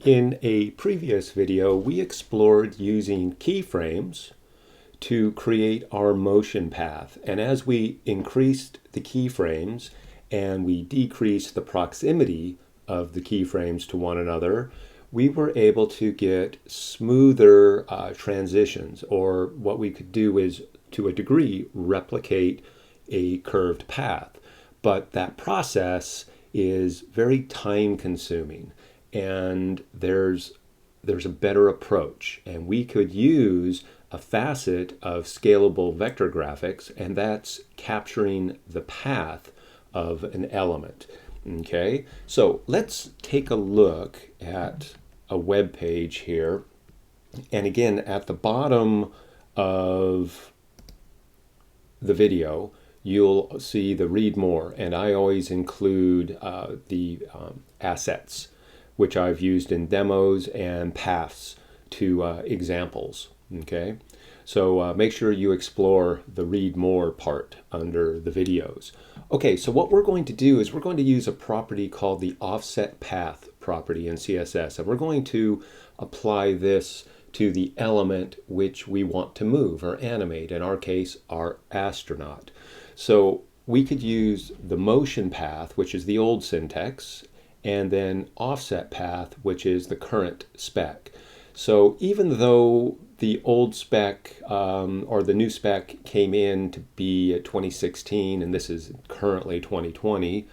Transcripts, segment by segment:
In a previous video, we explored using keyframes to create our motion path. And as we increased the keyframes and we decreased the proximity of the keyframes to one another, we were able to get smoother transitions, or what we could do is, to a degree, replicate a curved path. But that process is very time consuming, and there's a better approach, and we could use a facet of scalable vector graphics, and that's capturing the path of an element. Okay, so let's take a look at a web page here, and again at the bottom of the video you'll see the read more, and I always include the assets which I've used in demos and paths to examples. Okay, so make sure you explore the read more part under the videos. Okay, so what we're going to do is we're going to use a property called the offset path property in CSS, and we're going to apply this to the element which we want to move or animate, in our case our astronaut. So we could use the motion path, which is the old syntax, and then offset path, which is the current spec. So even though the old spec or the new spec came in to be 2016 and this is currently 2020,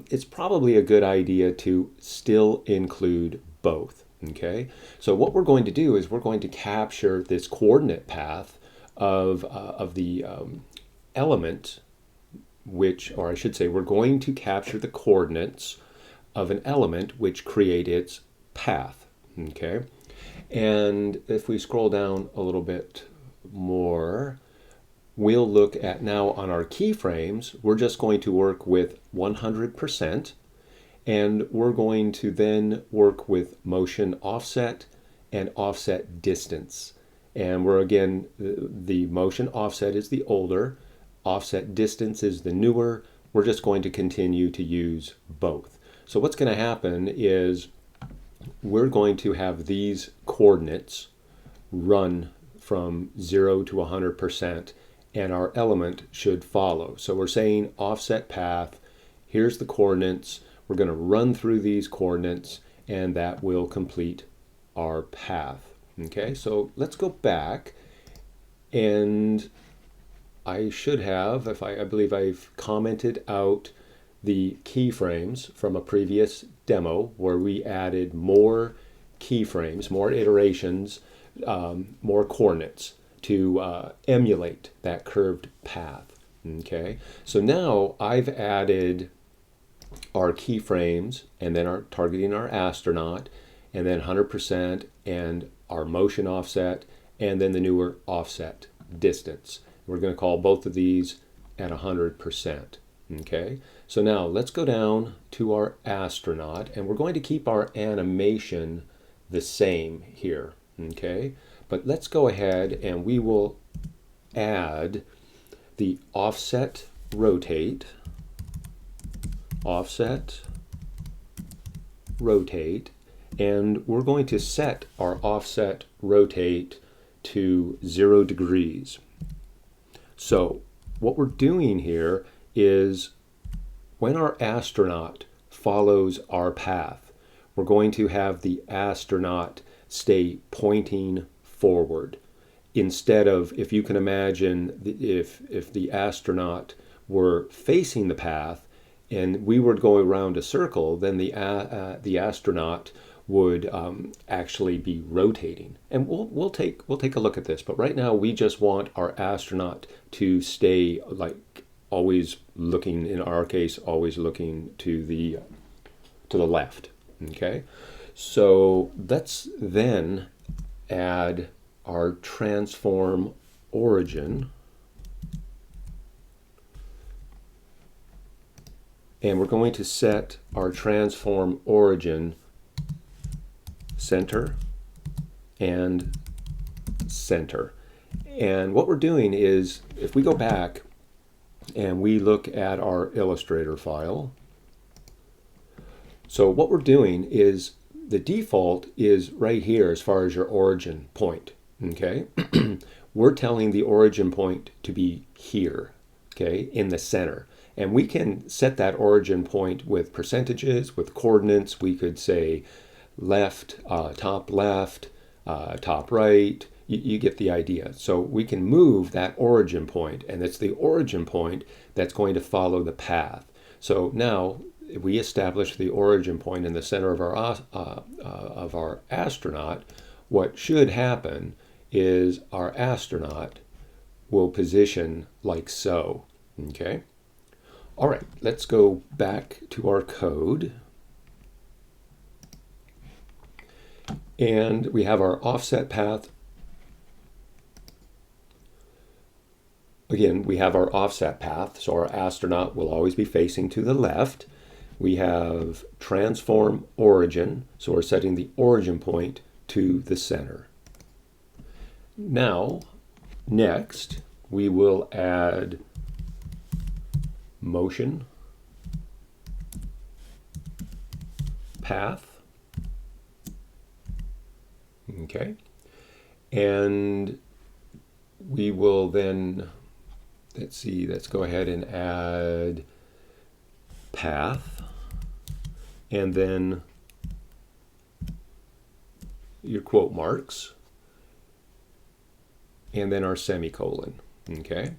it's probably a good idea to still include both. Okay, so what we're going to do is we're going to capture this coordinate path of the element, which, or I should say, we're going to capture the coordinates of an element which create its path. Okay, and if we scroll down a little bit more, we'll look at now on our keyframes, we're just going to work with 100%, and we're going to then work with motion offset and offset distance. And we're again, the motion offset is the older, offset distance is the newer. We're just going to continue to use both. So what's going to happen is we're going to have these coordinates run from 0 to 100%, and our element should follow. So we're saying offset path, here's the coordinates, we're going to run through these coordinates, and that will complete our path. Okay, so let's go back, and I should have, I believe I've commented out the keyframes from a previous demo where we added more keyframes, more iterations, more coordinates to emulate that curved path. Okay, so now I've added our keyframes, and then our targeting our astronaut, and then 100%, and our motion offset, and then the newer offset distance. We're going to call both of these at 100%. Okay, so now let's go down to our astronaut, and we're going to keep our animation the same here. Okay, but let's go ahead and we will add the offset rotate, and we're going to set our offset rotate to 0 degrees. So what we're doing here is when our astronaut follows our path, we're going to have the astronaut stay pointing forward. Instead of, if you can imagine, if the astronaut were facing the path and we were going around a circle, then the astronaut would actually be rotating. And we'll take a look at this, but right now we just want our astronaut to stay like always looking, in our case, always looking to the left. Okay, so let's then add our transform origin, and we're going to set our transform origin center and center. And what we're doing is, if we go back and we look at our Illustrator file, so what we're doing is the default is right here as far as your origin point, okay? We're telling the origin point to be here, okay, in the center. And we can set that origin point with percentages, with coordinates. We could say left, top right. You get the idea. So we can move that origin point, and it's the origin point that's going to follow the path. So now we establish the origin point in the center of our astronaut. What should happen is our astronaut will position like so, okay? All right, let's go back to our code. And we have our offset path. Again, we have our offset path, so our astronaut will always be facing to the left. We have transform origin, so we're setting the origin point to the center. Now, next, we will add motion path, okay, and we will then, let's go ahead and add path, and then your quote marks, and then our semicolon, okay?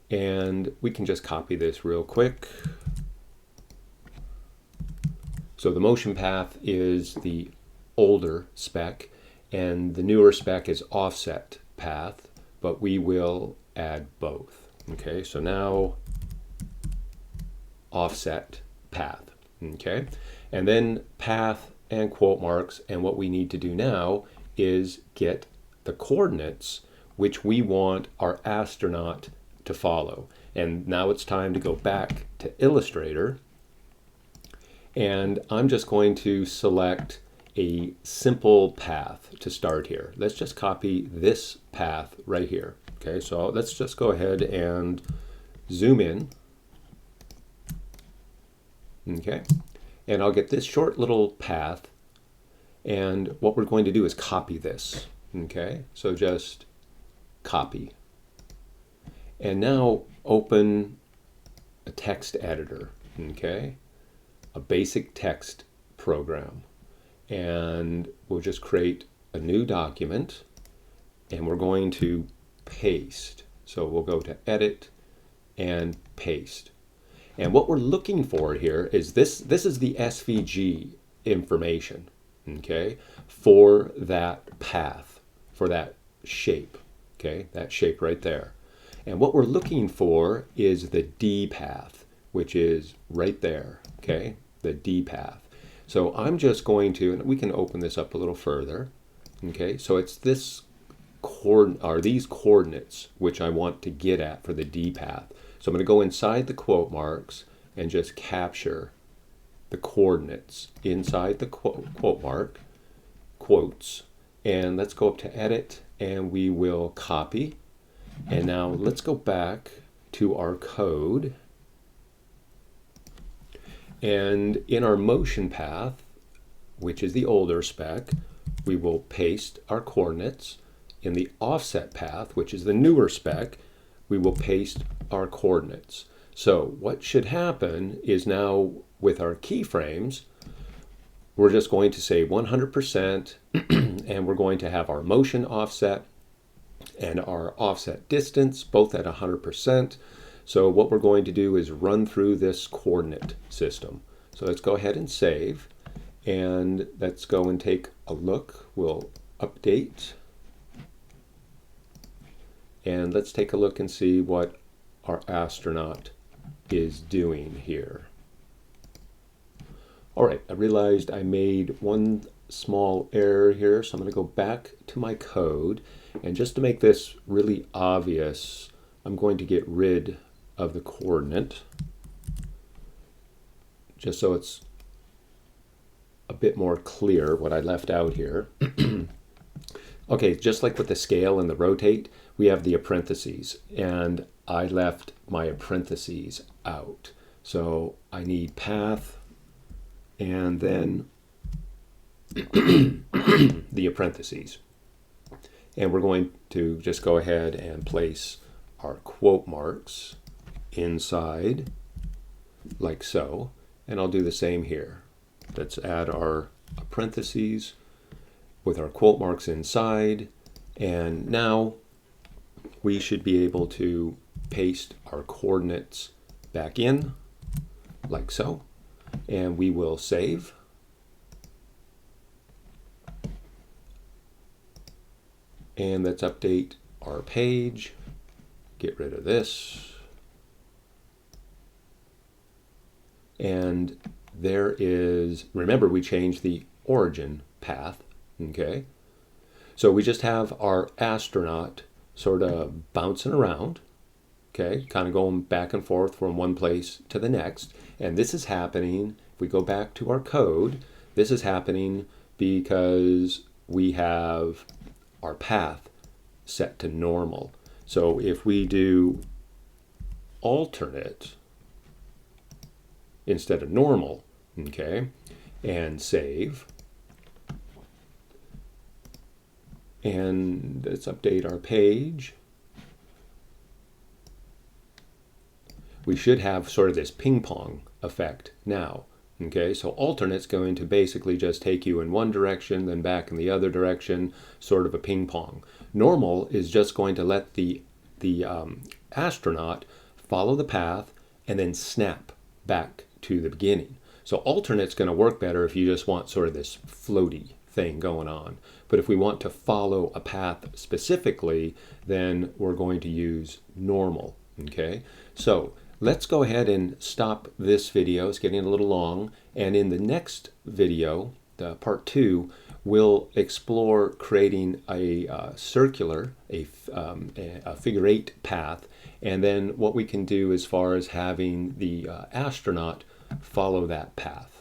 And we can just copy this real quick. So the motion path is the older spec, and the newer spec is offset path, but we will add both. Okay, so now offset path, okay? And then path and quote marks, and what we need to do now is get the coordinates which we want our astronaut to follow. And now it's time to go back to Illustrator, and I'm just going to select a simple path to start here. Let's just copy this path right here. Okay, so let's just go ahead and zoom in. Okay, and I'll get this short little path, and what we're going to do is copy this. Okay, so just copy. And now open a text editor, okay? A basic text program. And we'll just create a new document, and we're going to paste. So we'll go to edit and paste. And what we're looking for here is this is the SVG information, okay, for that path, for that shape, okay, that shape right there. And what we're looking for is the D path, which is right there, okay, the D path. So I'm just going to, and we can open this up a little further, okay, so it's this these coordinates which I want to get at for the D path. So I'm going to go inside the quote marks and just capture the coordinates inside the quote mark, quotes, and let's go up to edit, and we will copy. And now let's go back to our code, and in our motion path, which is the older spec, we will paste our coordinates. In the offset path, which is the newer spec, we will paste our coordinates. So what should happen is now with our keyframes, we're just going to say 100%, and we're going to have our motion offset and our offset distance both at 100%. So what we're going to do is run through this coordinate system. So let's go ahead and save, and let's go and take a look. We'll update, and let's take a look and see what our astronaut is doing here. All right, I realized I made one small error here, so I'm going to go back to my code, and just to make this really obvious, I'm going to get rid of the coordinate, just so it's a bit more clear what I left out here. Okay, just like with the scale and the rotate, we have the parentheses, and I left my parentheses out. So I need path, and then the parentheses. And we're going to just go ahead and place our quote marks inside like so. And I'll do the same here. Let's add our parentheses with our quote marks inside. And now we should be able to paste our coordinates back in like so. And we will save. And let's update our page. Get rid of this. And there is, remember we changed the origin path, okay? So we just have our astronaut sort of bouncing around, okay? Kind of going back and forth from one place to the next. And this is happening, if we go back to our code, this is happening because we have our path set to normal. So if we do alternate instead of normal, okay, and save, and let's update our page, we should have sort of this ping pong effect now. Okay, so alternate's going to basically just take you in one direction, then back in the other direction, sort of a ping pong. Normal is just going to let the astronaut follow the path and then snap back to the beginning. So alternate's going to work better if you just want sort of this floaty thing going on. But if we want to follow a path specifically, then we're going to use normal. Okay, so let's go ahead and stop this video. It's getting a little long. And in the next video, part 2, we'll explore creating a circular, a figure 8 path. And then what we can do as far as having the astronaut follow that path.